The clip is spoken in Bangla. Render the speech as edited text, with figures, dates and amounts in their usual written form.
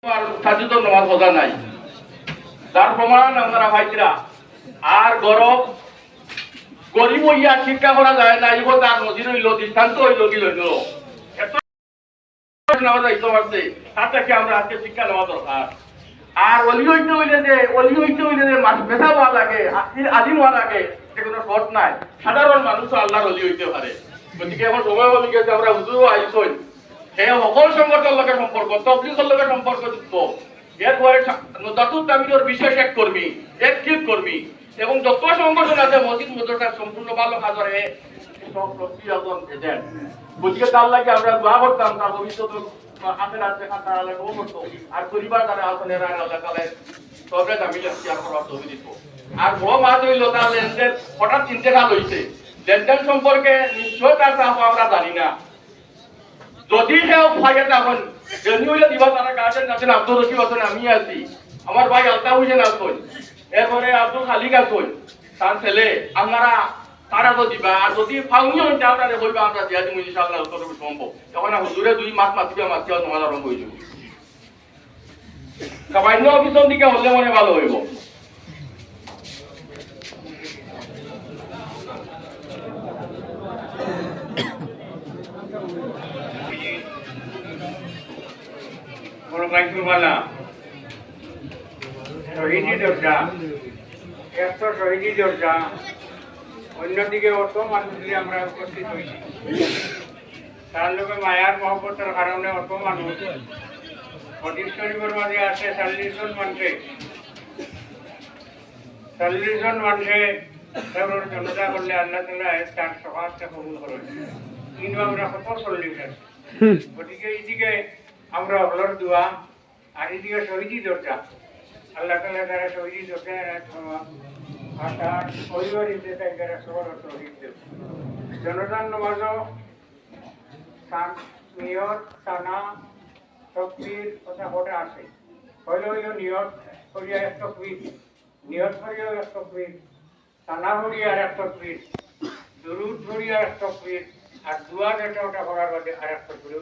সচেতন নামাজ পড়া নাই তার প্রমাণ আপনারা ভাইরা আর গরব গরিব হইয়া শিক্ষা করা যায় না এই তার নদীর হইল দৃষ্টান্ত হইল কি হইল এত নামাজ আইতে পারছে তার থেকে আমরা আজকে শিক্ষা নেওয়া দরকার। আর অলি হইতে হইলে যে মেধা হওয়া লাগে আদিম হওয়া লাগে সে কোনো শর্ত নাই, সাধারণ মানুষও আল্লাহর অলি হইতে পারে। গতিকে এখন সময় বলি গেছে আমরা হুজুরও আইসই সেই সকল সংগঠনের লগে সম্পর্ক তবলিগের লগে সম্পর্ক যুক্ত এরপরে নজাতুত তামিলের বিশেষ এক কর্মী এক ক্লিপ কর্মী এবং যত সংগঠন আছে মসজিদ মাদ্রাসার সম্পূর্ণ ভালো কাজ করে গতিকে তার লাগে আমরা দোয়া করতাম তার ভবিষ্যৎ হাতের হাতে তারা লাগে ও করতো আর পরিবার তারা আসনের আল্লাহ তালে সবরে তামিল আর করার ছবি দিত। আর বড় মাছ হইল তার লেনদেন হঠাৎ ইন্তেকাল হইছে লেনদেন সম্পর্কে নিশ্চয় তার আমরা জানি না। যদি কেউ ভাইয়ের তখন জেনি হইলে দিবা তারা গার্জেন আছেন আব্দুল রশিদ আছেন আমি আছি আমার ভাই আলতা হুসেন আছেন এরপরে আব্দুল খালিক আছেন তার ছেলে আপনারা তারা তো দিবা আর যদি ফাউনি হইতে আপনারা হইবা আমরা দিয়া দিমু ইনশাআল্লাহ কতটুকু সম্ভব তখন হুজুরে দুই মাস মাতিবা মাতিবা তোমার আরম্ভ হয়ে যাবে সামান্য অফিসের দিকে হলে মনে ভালো হইব। শহীদি দরজা এত শহীদি দরজা অন্যদিকে অত মানুষগুলি আমরা উপস্থিত হয়েছি তার লোকে মায়ার মহব্বতের কারণে অত মানুষ হদিস শরীফের মাঝে আছে 40 জন মানুষে 40 জন মানুষে জনতা করলে আল্লাহ তাআলা তার সকালটা কবুল করেন কিন্তু আমরা কত 40 আছি। গতিকে এইদিকে আমরা হলর দোয়া আর এদিকে শহীদি দরজা আল্লাহ তাআলা তারা শহীদি দরজা আর তার পরিবার হিসেবে তারা সবার শহীদ দেব জনতার নমাজও নিয়ত টানা তকবীর কথা কটা আছে হইল নিয়ত করিয়া এক তকবীর নিয়ত করিয়াও এক তকবীর টানা করিয়া আর এক তকবীর দুরূদ করিয়া এক তকবীর আর দোয়া যেটা ওটা করার বাদে আর এক তকবীর